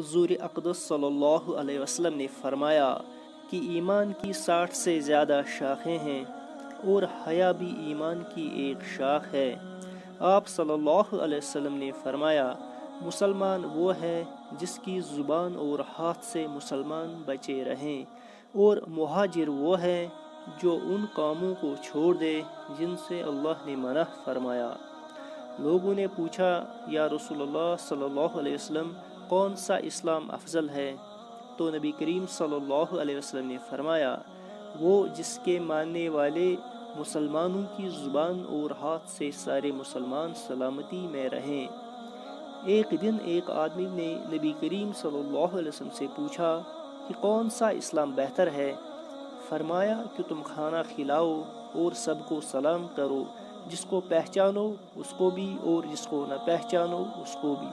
حضور اقدس صلی اللہ علیہ وسلم نے فرمایا کہ ایمان کی 60 سے زیادہ شاخیں ہیں اور حیا بھی ایمان کی ایک شاخ ہے۔ آپ صلی اللہ علیہ وسلم نے فرمایا مسلمان وہ ہے جس کی زبان اور ہاتھ سے مسلمان بچے رہیں، اور مہاجر وہ ہے جو ان کاموں کو چھوڑ دے جن سے اللہ نے منع فرمایا۔ لوگوں نے پوچھا یا رسول اللہ صلی اللہ علیہ وسلم کون سا اسلام افضل ہے؟ تو نبی کریم صلی اللہ علیہ وسلم نے فرمایا وہ جس کے ماننے والے مسلمانوں کی زبان اور ہاتھ سے سارے مسلمان سلامتی میں رہیں۔ ایک دن ایک آدمی نے نبی کریم صلی اللہ علیہ وسلم سے پوچھا کہ کون سا اسلام بہتر ہے؟ فرمایا کہ تم کھانا کھلاؤ اور سب کو سلام کرو، جس کو پہچانو اس کو بھی اور جس کو نہ پہچانو اس کو بھی۔